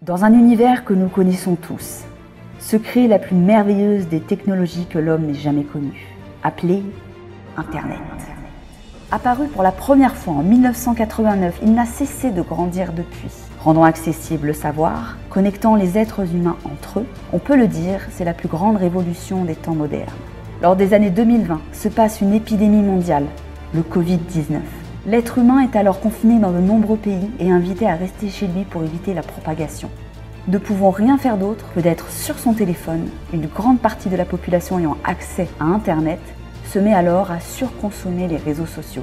Dans un univers que nous connaissons tous, se crée la plus merveilleuse des technologies que l'homme n'ait jamais connue, appelée Internet. Apparu pour la première fois en 1989, il n'a cessé de grandir depuis. Rendant accessible le savoir, connectant les êtres humains entre eux, on peut le dire, c'est la plus grande révolution des temps modernes. Lors des années 2020, se passe une épidémie mondiale, le Covid-19. L'être humain est alors confiné dans de nombreux pays et invité à rester chez lui pour éviter la propagation. Ne pouvant rien faire d'autre que d'être sur son téléphone, une grande partie de la population ayant accès à Internet se met alors à surconsommer les réseaux sociaux.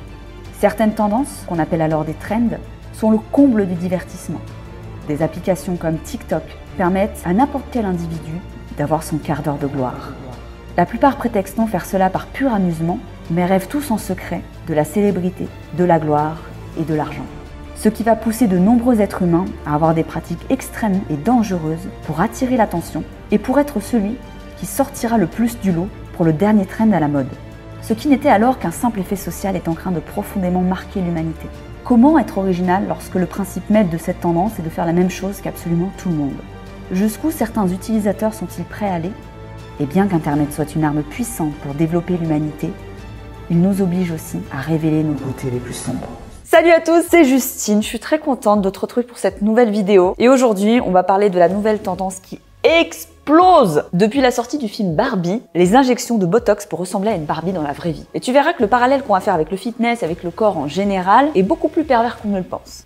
Certaines tendances, qu'on appelle alors des trends, sont le comble du divertissement. Des applications comme TikTok permettent à n'importe quel individu d'avoir son quart d'heure de gloire. La plupart prétextant faire cela par pur amusement, mais rêvent tous en secret de la célébrité, de la gloire et de l'argent. Ce qui va pousser de nombreux êtres humains à avoir des pratiques extrêmes et dangereuses pour attirer l'attention et pour être celui qui sortira le plus du lot pour le dernier trend à la mode. Ce qui n'était alors qu'un simple effet social est en train de profondément marquer l'humanité. Comment être original lorsque le principe maître de cette tendance est de faire la même chose qu'absolument tout le monde? Jusqu'où certains utilisateurs sont-ils prêts à aller? Et bien qu'Internet soit une arme puissante pour développer l'humanité, il nous oblige aussi à révéler nos côtés les plus sombres. Salut à tous, c'est Justine, je suis très contente de te retrouver pour cette nouvelle vidéo. Et aujourd'hui, on va parler de la nouvelle tendance qui explose depuis la sortie du film Barbie, les injections de Botox pour ressembler à une Barbie dans la vraie vie. Et tu verras que le parallèle qu'on va faire avec le fitness, avec le corps en général, est beaucoup plus pervers qu'on ne le pense.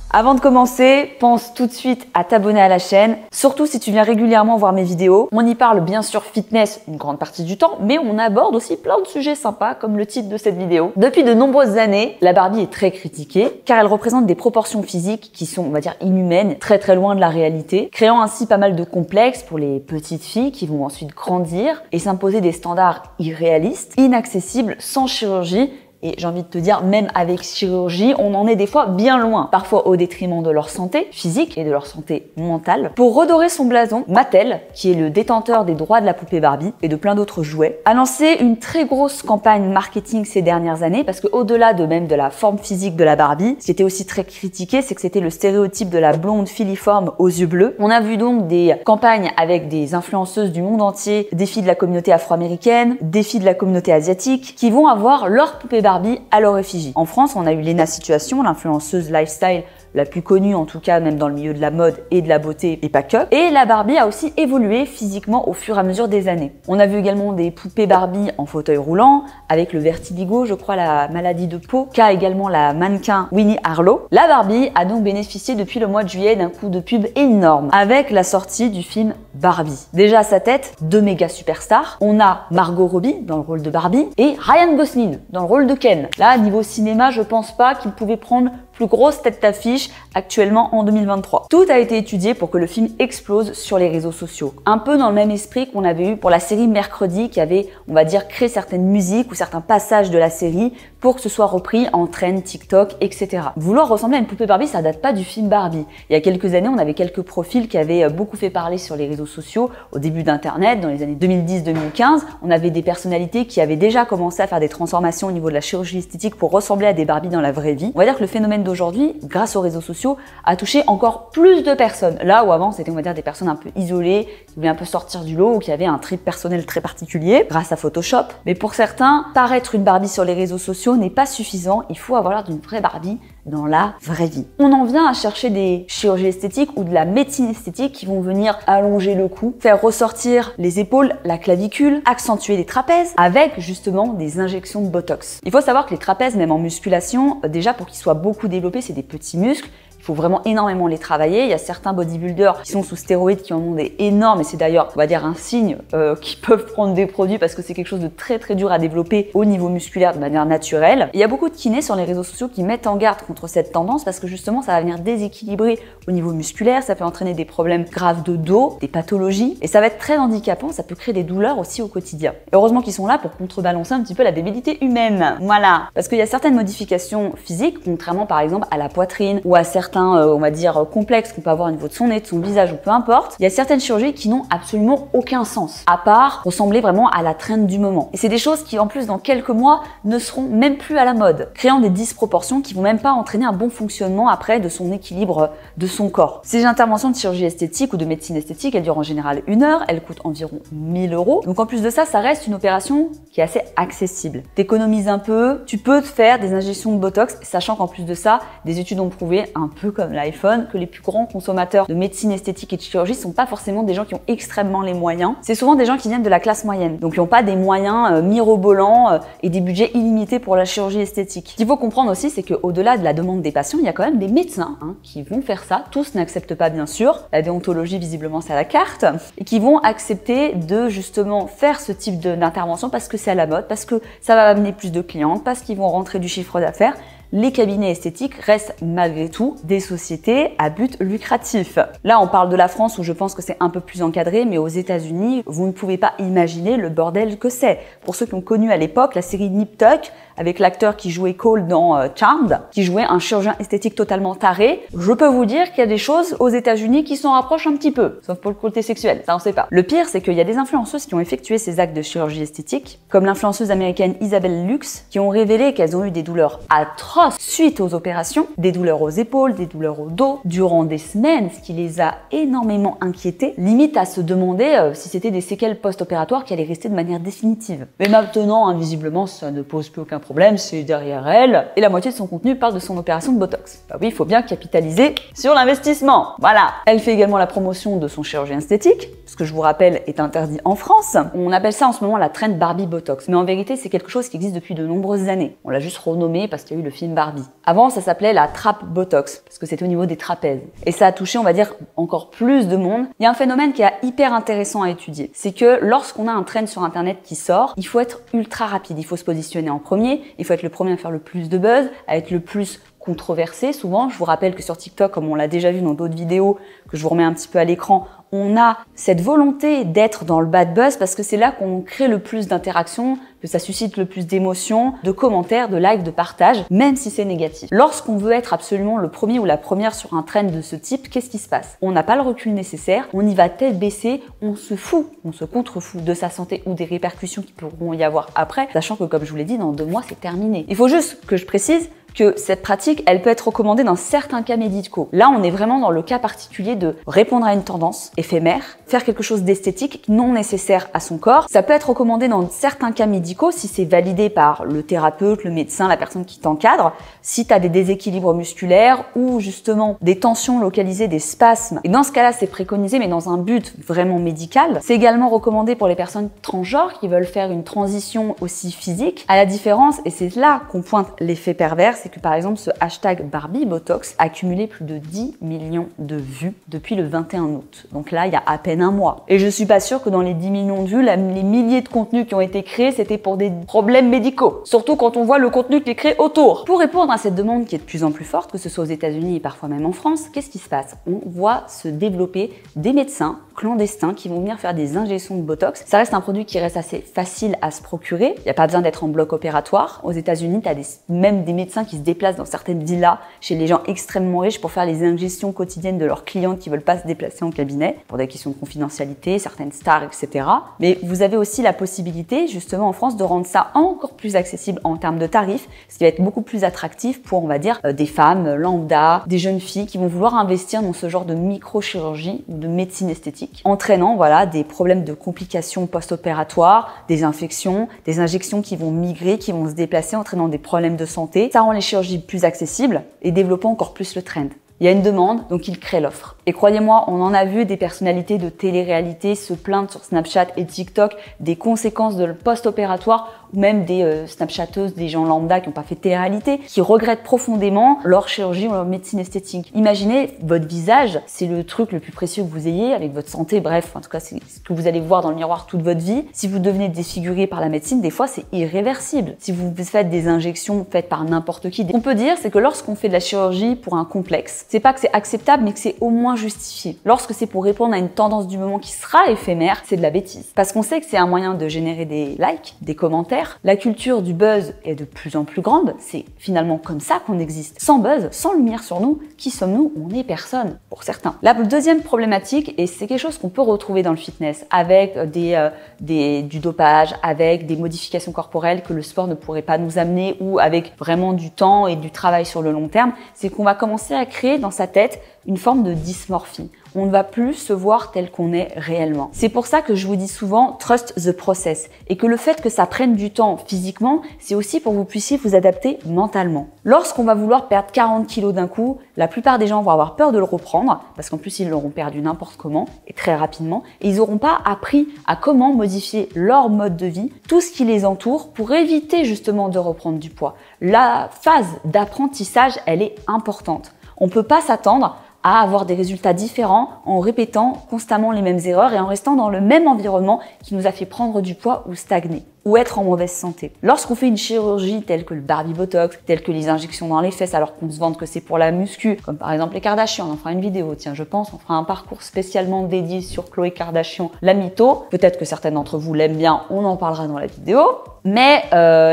Avant de commencer, pense tout de suite à t'abonner à la chaîne, surtout si tu viens régulièrement voir mes vidéos. On y parle bien sûr fitness une grande partie du temps, mais on aborde aussi plein de sujets sympas comme le titre de cette vidéo. Depuis de nombreuses années, la Barbie est très critiquée car elle représente des proportions physiques qui sont, on va dire, inhumaines, très loin de la réalité, créant ainsi pas mal de complexes pour les petites filles qui vont ensuite grandir et s'imposer des standards irréalistes, inaccessibles, sans chirurgie. Et j'ai envie de te dire, même avec chirurgie, on en est des fois bien loin, parfois au détriment de leur santé physique et de leur santé mentale. Pour redorer son blason, Mattel, qui est le détenteur des droits de la poupée Barbie et de plein d'autres jouets, a lancé une très grosse campagne marketing ces dernières années parce que au-delà de même de la forme physique de la Barbie, ce qui était aussi très critiqué, c'est que c'était le stéréotype de la blonde filiforme aux yeux bleus. On a vu donc des campagnes avec des influenceuses du monde entier, des filles de la communauté afro-américaine, des filles de la communauté asiatique, qui vont avoir leur poupée Barbie à leur effigie. En France, on a eu Lena Situation, l'influenceuse lifestyle la plus connue en tout cas même dans le milieu de la mode et de la beauté et pas que. Et la Barbie a aussi évolué physiquement au fur et à mesure des années. On a vu également des poupées Barbie en fauteuil roulant avec le vertigo, je crois, la maladie de peau, qu'a également la mannequin Winnie Harlow. La Barbie a donc bénéficié depuis le mois de juillet d'un coup de pub énorme avec la sortie du film Barbie. Déjà à sa tête, deux méga superstars. On a Margot Robbie dans le rôle de Barbie et Ryan Gosling dans le rôle de Ken. Là, niveau cinéma, je pense pas qu'il pouvait prendre plus grosse tête d'affiche actuellement en 2023. Tout a été étudié pour que le film explose sur les réseaux sociaux. Un peu dans le même esprit qu'on avait eu pour la série Mercredi qui avait, on va dire, créé certaines musiques ou certains passages de la série pour que ce soit repris en trend, TikTok, etc. Vouloir ressembler à une poupée Barbie, ça date pas du film Barbie. Il y a quelques années, on avait quelques profils qui avaient beaucoup fait parler sur les réseaux sociaux au début d'Internet, dans les années 2010-2015. On avait des personnalités qui avaient déjà commencé à faire des transformations au niveau de la chirurgie esthétique pour ressembler à des Barbies dans la vraie vie. On va dire que le phénomène d'aujourd'hui, grâce aux réseaux sociaux, a touché encore plus de personnes. Là où avant, c'était, on va dire, des personnes un peu isolées, qui voulaient un peu sortir du lot ou qui avaient un trip personnel très particulier grâce à Photoshop. Mais pour certains, paraître une Barbie sur les réseaux sociaux n'est pas suffisant. Il faut avoir l'air d'une vraie Barbie dans la vraie vie. On en vient à chercher des chirurgies esthétiques ou de la médecine esthétique qui vont venir allonger le cou, faire ressortir les épaules, la clavicule, accentuer les trapèzes avec justement des injections de Botox. Il faut savoir que les trapèzes, même en musculation, déjà pour qu'ils soient beaucoup développés, c'est des petits muscles. Il faut vraiment énormément les travailler. Il y a certains bodybuilders qui sont sous stéroïdes qui en ont des énormes et c'est d'ailleurs, on va dire, un signe qu'ils peuvent prendre des produits parce que c'est quelque chose de très dur à développer au niveau musculaire de manière naturelle. Il y a beaucoup de kinés sur les réseaux sociaux qui mettent en garde contre cette tendance parce que justement ça va venir déséquilibrer au niveau musculaire, ça peut entraîner des problèmes graves de dos, des pathologies et ça va être très handicapant, ça peut créer des douleurs aussi au quotidien. Et heureusement qu'ils sont là pour contrebalancer un petit peu la débilité humaine. Voilà. Parce qu'il y a certaines modifications physiques, contrairement par exemple à la poitrine ou à certains certains, on va dire, complexes qu'on peut avoir au niveau de son nez, de son visage ou peu importe, il y a certaines chirurgies qui n'ont absolument aucun sens, à part ressembler vraiment à la trend du moment. Et c'est des choses qui, en plus, dans quelques mois, ne seront même plus à la mode, créant des disproportions qui vont même pas entraîner un bon fonctionnement après de son équilibre de son corps. Ces interventions de chirurgie esthétique ou de médecine esthétique, elles durent en général 1 heure, elles coûtent environ 1000 €. Donc en plus de ça, ça reste une opération qui est assez accessible. T'économises un peu, tu peux te faire des injections de Botox, sachant qu'en plus de ça, des études ont prouvé, un peu comme l'iPhone, que les plus grands consommateurs de médecine esthétique et de chirurgie sont pas forcément des gens qui ont extrêmement les moyens. C'est souvent des gens qui viennent de la classe moyenne, donc qui n'ont pas des moyens mirobolants et des budgets illimités pour la chirurgie esthétique. Ce qu'il faut comprendre aussi, c'est qu'au-delà de la demande des patients, il y a quand même des médecins qui vont faire ça. Tous n'acceptent pas, bien sûr. La déontologie, visiblement, c'est à la carte. Et qui vont accepter de justement faire ce type d'intervention parce que c'est à la mode, parce que ça va amener plus de clients, parce qu'ils vont rentrer du chiffre d'affaires. Les cabinets esthétiques restent malgré tout des sociétés à but lucratif. Là, on parle de la France où je pense que c'est un peu plus encadré, mais aux États-Unis, vous ne pouvez pas imaginer le bordel que c'est. Pour ceux qui ont connu à l'époque la série Nip Tuck, avec l'acteur qui jouait Cole dans Charmed, qui jouait un chirurgien esthétique totalement taré, je peux vous dire qu'il y a des choses aux États-Unis qui s'en rapprochent un petit peu, sauf pour le côté sexuel, ça on sait pas. Le pire, c'est qu'il y a des influenceuses qui ont effectué ces actes de chirurgie esthétique, comme l'influenceuse américaine Isabelle Lux, qui ont révélé qu'elles ont eu des douleurs atroces suite aux opérations, des douleurs aux épaules, des douleurs au dos, durant des semaines, ce qui les a énormément inquiétées, limite à se demander si c'était des séquelles post-opératoires qui allaient rester de manière définitive. Mais maintenant, visiblement, ça ne pose plus aucun problème, c'est derrière elle, et la moitié de son contenu parle de son opération de Botox. Bah oui, il faut bien capitaliser sur l'investissement. Voilà. Elle fait également la promotion de son chirurgien esthétique, ce que je vous rappelle est interdit en France. On appelle ça en ce moment la trend Barbie Botox, mais en vérité, c'est quelque chose qui existe depuis de nombreuses années. On l'a juste renommé parce qu'il y a eu le film Barbie. Avant, ça s'appelait la trappe Botox, parce que c'était au niveau des trapèzes. Et ça a touché, on va dire, encore plus de monde. Il y a un phénomène qui est hyper intéressant à étudier. C'est que lorsqu'on a un trend sur Internet qui sort, il faut être ultra rapide. Il faut se positionner en premier. Il faut être le premier à faire le plus de buzz, à être le plus controversé. Souvent, je vous rappelle que sur TikTok, comme on l'a déjà vu dans d'autres vidéos, que je vous remets un petit peu à l'écran, on a cette volonté d'être dans le bad buzz parce que c'est là qu'on crée le plus d'interactions, que ça suscite le plus d'émotions, de commentaires, de likes, de partages, même si c'est négatif. Lorsqu'on veut être absolument le premier ou la première sur un trend de ce type, qu'est-ce qui se passe? On n'a pas le recul nécessaire, on y va tête baissée, on se fout, on se contrefout de sa santé ou des répercussions qui pourront y avoir après, sachant que comme je vous l'ai dit, dans 2 mois, c'est terminé. Il faut juste que je précise que cette pratique, elle peut être recommandée dans certains cas médicaux. Là, on est vraiment dans le cas particulier de répondre à une tendance éphémère, faire quelque chose d'esthétique non nécessaire à son corps. Ça peut être recommandé dans certains cas médicaux si c'est validé par le thérapeute, le médecin, la personne qui t'encadre, si tu as des déséquilibres musculaires ou justement des tensions localisées, des spasmes. Et dans ce cas-là, c'est préconisé, mais dans un but vraiment médical. C'est également recommandé pour les personnes transgenres qui veulent faire une transition aussi physique. À la différence, et c'est là qu'on pointe l'effet pervers, c'est que par exemple ce hashtag Barbie Botox a cumulé plus de 10 millions de vues depuis le 21 août. Donc là, il y a à peine un mois. Et je suis pas sûre que dans les 10 millions de vues, les milliers de contenus qui ont été créés, c'était pour des problèmes médicaux. Surtout quand on voit le contenu qui est créé autour. Pour répondre à cette demande qui est de plus en plus forte, que ce soit aux États-Unis et parfois même en France, qu'est-ce qui se passe? On voit se développer des médecins clandestins qui vont venir faire des injections de Botox. Ça reste un produit qui reste assez facile à se procurer. Il n'y a pas besoin d'être en bloc opératoire. Aux États-Unis, tu as même des médecins qui se déplacent dans certaines villas chez les gens extrêmement riches pour faire les injections quotidiennes de leurs clients qui veulent pas se déplacer en cabinet pour des questions de confidentialité, certaines stars, etc. Mais vous avez aussi la possibilité, justement en France, de rendre ça encore plus accessible en termes de tarifs, ce qui va être beaucoup plus attractif pour, on va dire, des femmes lambda, des jeunes filles qui vont vouloir investir dans ce genre de microchirurgie ou de médecine esthétique, entraînant voilà des problèmes de complications post-opératoires, des infections, des injections qui vont migrer, qui vont se déplacer, entraînant des problèmes de santé. Ça rend les chirurgies plus accessibles et développant encore plus le trend. Il y a une demande, donc il crée l'offre. Et croyez-moi, on en a vu des personnalités de télé-réalité se plaindre sur Snapchat et TikTok des conséquences de post-opératoire ou même des Snapchatteuses, des gens lambda qui n'ont pas fait télé-réalité, qui regrettent profondément leur chirurgie ou leur médecine esthétique. Imaginez, votre visage, c'est le truc le plus précieux que vous ayez avec votre santé, bref, en tout cas, c'est ce que vous allez voir dans le miroir toute votre vie. Si vous devenez défiguré par la médecine, des fois, c'est irréversible. Si vous faites des injections faites par n'importe qui, on peut dire, c'est que lorsqu'on fait de la chirurgie pour un complexe, c'est pas que c'est acceptable, mais que c'est au moins justifié. Lorsque c'est pour répondre à une tendance du moment qui sera éphémère, c'est de la bêtise. Parce qu'on sait que c'est un moyen de générer des likes, des commentaires, faire. La culture du buzz est de plus en plus grande. C'est finalement comme ça qu'on existe. Sans buzz, sans lumière sur nous, qui sommes-nous? On n'est personne, pour certains. La deuxième problématique, et c'est quelque chose qu'on peut retrouver dans le fitness, avec du dopage, avec des modifications corporelles que le sport ne pourrait pas nous amener, ou avec vraiment du temps et du travail sur le long terme, c'est qu'on va commencer à créer dans sa tête une forme de dysmorphie. On ne va plus se voir tel qu'on est réellement. C'est pour ça que je vous dis souvent « trust the process » et que le fait que ça prenne du temps physiquement, c'est aussi pour que vous puissiez vous adapter mentalement. Lorsqu'on va vouloir perdre 40 kilos d'un coup, la plupart des gens vont avoir peur de le reprendre parce qu'en plus ils l'auront perdu n'importe comment et très rapidement et ils n'auront pas appris à comment modifier leur mode de vie, tout ce qui les entoure pour éviter justement de reprendre du poids. La phase d'apprentissage, elle est importante. On ne peut pas s'attendre à avoir des résultats différents en répétant constamment les mêmes erreurs et en restant dans le même environnement qui nous a fait prendre du poids ou stagner ou être en mauvaise santé. Lorsqu'on fait une chirurgie telle que le Barbie Botox, telle que les injections dans les fesses alors qu'on se vante que c'est pour la muscu, comme par exemple les Kardashian, on en fera une vidéo, tiens je pense, on fera un parcours spécialement dédié sur Khloé Kardashian, la mytho. Peut-être que certaines d'entre vous l'aiment bien, on en parlera dans la vidéo. Mais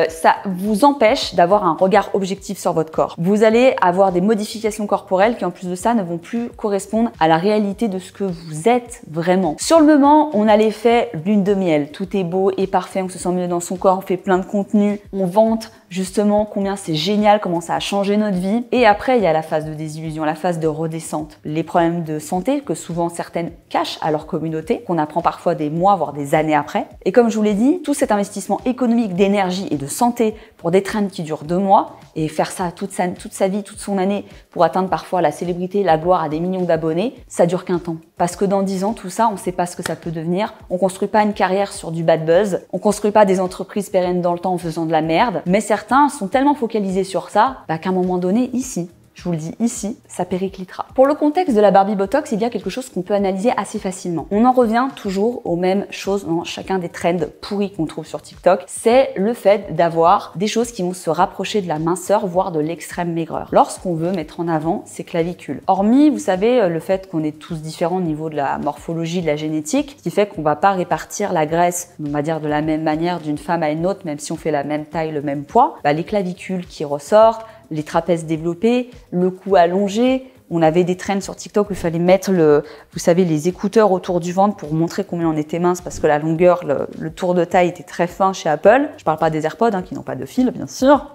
ça vous empêche d'avoir un regard objectif sur votre corps. Vous allez avoir des modifications corporelles qui en plus de ça ne vont plus correspondre à la réalité de ce que vous êtes vraiment. Sur le moment, on a l'effet lune de miel, tout est beau et parfait, on se sent mieux dans son corps, on fait plein de contenu, on vante justement combien c'est génial, comment ça a changé notre vie. Et après, il y a la phase de désillusion, la phase de redescente. Les problèmes de santé que souvent certaines cachent à leur communauté, qu'on apprend parfois des mois, voire des années après. Et comme je vous l'ai dit, tout cet investissement économique, d'énergie et de santé pour des trends qui durent 2 mois et faire ça toute sa vie, toute son année pour atteindre parfois la célébrité, la gloire à des millions d'abonnés, ça dure qu'un temps. Parce que dans 10 ans, tout ça, on ne sait pas ce que ça peut devenir. On construit pas une carrière sur du bad buzz. On construit pas des entreprises pérennes dans le temps en faisant de la merde. Mais certains sont tellement focalisés sur ça, qu'à un moment donné, ici, je vous le dis ici, ça périclitera. Pour le contexte de la Barbie Botox, il y a quelque chose qu'on peut analyser assez facilement. On en revient toujours aux mêmes choses dans chacun des trends pourris qu'on trouve sur TikTok. C'est le fait d'avoir des choses qui vont se rapprocher de la minceur, voire de l'extrême maigreur. Lorsqu'on veut mettre en avant ses clavicules. Hormis, vous savez, le fait qu'on est tous différents au niveau de la morphologie, de la génétique, ce qui fait qu'on va pas répartir la graisse, on va dire de la même manière d'une femme à une autre, même si on fait la même taille, le même poids. Les clavicules qui ressortent, les trapèzes développés, le cou allongé. On avait des trends sur TikTok où il fallait mettre vous savez, les écouteurs autour du ventre pour montrer combien on était mince parce que la longueur, le tour de taille était très fin chez Apple. Je parle pas des AirPods qui n'ont pas de fil, bien sûr.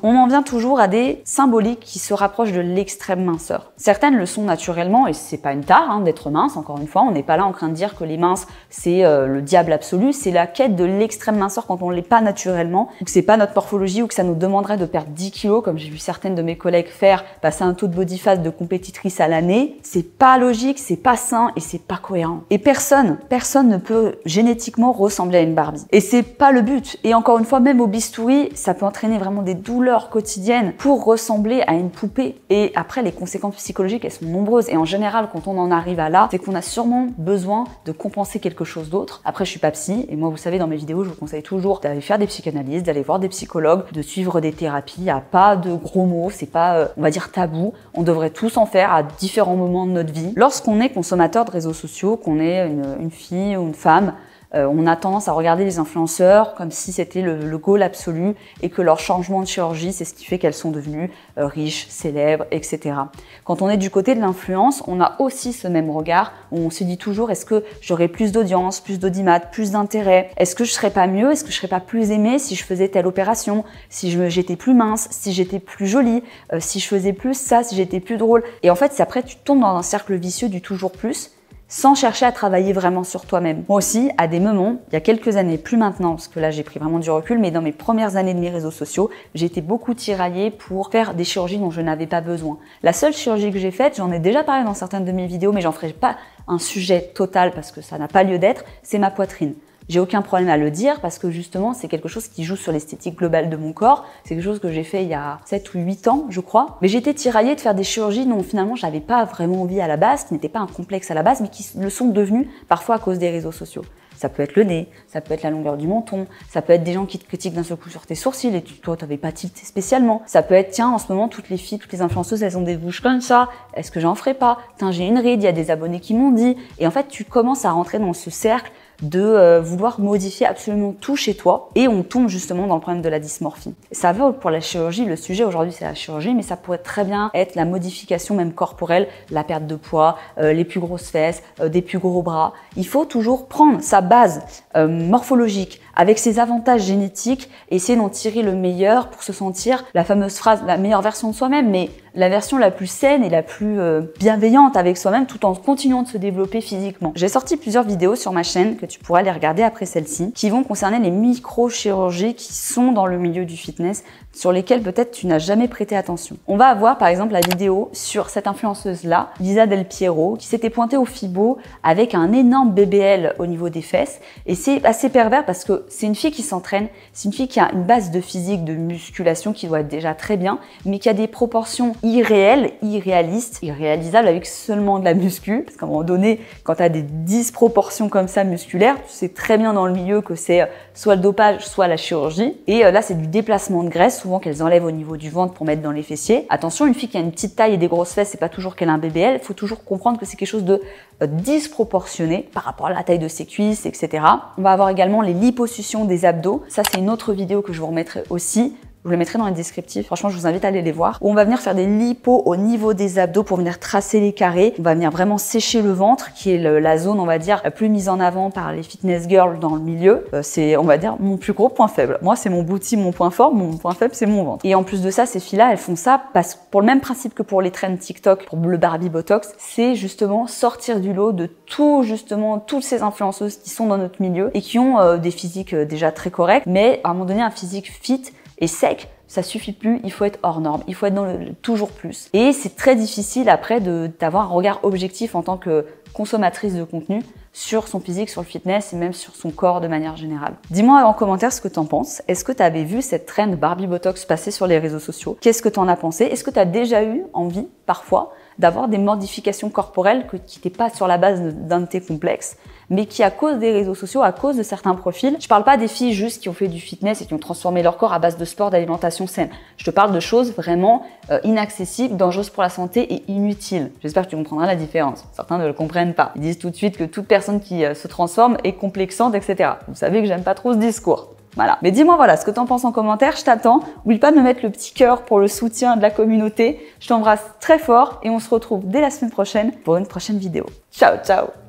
On en vient toujours à des symboliques qui se rapprochent de l'extrême minceur. Certaines le sont naturellement et c'est pas une tare d'être mince, encore une fois, on n'est pas là en train de dire que les minces c'est le diable absolu, c'est la quête de l'extrême minceur quand on l'est pas naturellement, ou que c'est pas notre morphologie ou que ça nous demanderait de perdre 10 kilos comme j'ai vu certaines de mes collègues faire, passer un taux de body fat de compétitrice à l'année. C'est pas logique, c'est pas sain et c'est pas cohérent. Et personne ne peut génétiquement ressembler à une Barbie. Et c'est pas le but. Et encore une fois, même au bistouri, ça peut entraîner vraiment des douleurs quotidiennes pour ressembler à une poupée. Et après, les conséquences psychologiques, elles sont nombreuses. Et en général, quand on en arrive à là, c'est qu'on a sûrement besoin de compenser quelque chose d'autre. Après, je suis pas psy. Et moi, vous savez, dans mes vidéos, je vous conseille toujours d'aller faire des psychanalyses, d'aller voir des psychologues, de suivre des thérapies. Il n'y a pas de gros mots. C'est pas, on va dire, tabou. On devrait tous en faire à différents moments de notre vie. Lorsqu'on est consommateur de réseaux sociaux, qu'on est une fille ou une femme, on a tendance à regarder les influenceurs comme si c'était le goal absolu et que leur changement de chirurgie, c'est ce qui fait qu'elles sont devenues riches, célèbres, etc. Quand on est du côté de l'influence, on a aussi ce même regard où on se dit toujours est-ce que j'aurais plus d'audience, plus d'audimat, plus d'intérêt? Est-ce que je serais pas mieux? Est-ce que je serais pas plus aimée si je faisais telle opération? Si j'étais plus mince? Si j'étais plus jolie? Si je faisais plus ça? Si j'étais plus drôle? Et en fait, c'est après tu tombes dans un cercle vicieux du toujours plus, sans chercher à travailler vraiment sur toi-même. Moi aussi, à des moments, il y a quelques années, plus maintenant, parce que là j'ai pris vraiment du recul, mais dans mes premières années de mes réseaux sociaux, j'ai été beaucoup tiraillée pour faire des chirurgies dont je n'avais pas besoin. La seule chirurgie que j'ai faite, j'en ai déjà parlé dans certaines de mes vidéos, mais j'en ferai pas un sujet total parce que ça n'a pas lieu d'être, c'est ma poitrine. J'ai aucun problème à le dire parce que justement, c'est quelque chose qui joue sur l'esthétique globale de mon corps. C'est quelque chose que j'ai fait il y a 7 ou 8 ans, je crois. Mais j'étais tiraillée de faire des chirurgies dont finalement, j'avais pas vraiment envie à la base, qui n'étaient pas un complexe à la base, mais qui le sont devenus parfois à cause des réseaux sociaux. Ça peut être le nez, ça peut être la longueur du menton, ça peut être des gens qui te critiquent d'un seul coup sur tes sourcils et toi, t'avais pas tilté spécialement. Ça peut être, tiens, en ce moment, toutes les filles, toutes les influenceuses, elles ont des bouches comme ça. Est-ce que j'en ferai pas? Tiens, j'ai une ride, il y a des abonnés qui m'ont dit. Et en fait, tu commences à rentrer dans ce cercle de vouloir modifier absolument tout chez toi et on tombe justement dans le problème de la dysmorphie. Ça va pour la chirurgie, le sujet aujourd'hui c'est la chirurgie, mais ça pourrait très bien être la modification même corporelle, la perte de poids, les plus grosses fesses, des plus gros bras. Il faut toujours prendre sa base morphologique avec ses avantages génétiques et essayer d'en tirer le meilleur pour se sentir, la fameuse phrase, la meilleure version de soi-même, mais la version la plus saine et la plus bienveillante avec soi-même tout en continuant de se développer physiquement. J'ai sorti plusieurs vidéos sur ma chaîne que tu pourras les regarder après celle-ci qui vont concerner les micro-chirurgies qui sont dans le milieu du fitness sur lesquelles peut-être tu n'as jamais prêté attention. On va avoir par exemple la vidéo sur cette influenceuse-là, Lisa Del Piero, qui s'était pointée au FIBO avec un énorme BBL au niveau des fesses et c'est assez pervers parce que c'est une fille qui s'entraîne, c'est une fille qui a une base de physique, de musculation qui doit être déjà très bien, mais qui a des proportions irréelles, irréalistes, irréalisables avec seulement de la muscu. Parce qu'à un moment donné, quand tu as des disproportions comme ça musculaires, tu sais très bien dans le milieu que c'est soit le dopage, soit la chirurgie. Et là, c'est du déplacement de graisse, souvent qu'elles enlèvent au niveau du ventre pour mettre dans les fessiers. Attention, une fille qui a une petite taille et des grosses fesses, c'est pas toujours qu'elle a un BBL. Il faut toujours comprendre que c'est quelque chose de disproportionné par rapport à la taille de ses cuisses, etc. On va avoir également les liposuctions des abdos. Ça, c'est une autre vidéo que je vous remettrai aussi. Je vous les mettrai dans les descriptifs. Franchement, je vous invite à aller les voir. Où on va venir faire des lipos au niveau des abdos pour venir tracer les carrés. On va venir vraiment sécher le ventre, qui est la zone, on va dire, la plus mise en avant par les fitness girls dans le milieu. C'est, on va dire, mon plus gros point faible. Moi, c'est mon booty, mon point fort. Mon point faible, c'est mon ventre. Et en plus de ça, ces filles-là, elles font ça parce que pour le même principe que pour les trends TikTok, pour le Barbie Botox, c'est justement sortir du lot de toutes ces influenceuses qui sont dans notre milieu et qui ont des physiques déjà très corrects, mais à un moment donné, un physique fit et sec, ça suffit plus, il faut être hors norme, il faut être dans le toujours plus. Et c'est très difficile après d'avoir un regard objectif en tant que consommatrice de contenu sur son physique, sur le fitness et même sur son corps de manière générale. Dis-moi en commentaire ce que t'en penses. Est-ce que tu avais vu cette trend Barbie Botox passer sur les réseaux sociaux? Qu'est-ce que t'en as pensé? Est-ce que tu as déjà eu envie, parfois, d'avoir des modifications corporelles qui n'étaient pas sur la base d'un de tes complexes, mais qui, à cause des réseaux sociaux, à cause de certains profils, je parle pas des filles juste qui ont fait du fitness et qui ont transformé leur corps à base de sport, d'alimentation saine. Je te parle de choses vraiment inaccessibles, dangereuses pour la santé et inutiles. J'espère que tu comprendras la différence. Certains ne le comprennent pas. Ils disent tout de suite que toute personne qui se transforme est complexante, etc. Vous savez que j'aime pas trop ce discours. Voilà. Mais dis-moi voilà ce que t'en penses en commentaire, je t'attends. N'oublie pas de me mettre le petit cœur pour le soutien de la communauté. Je t'embrasse très fort et on se retrouve dès la semaine prochaine pour une prochaine vidéo. Ciao, ciao!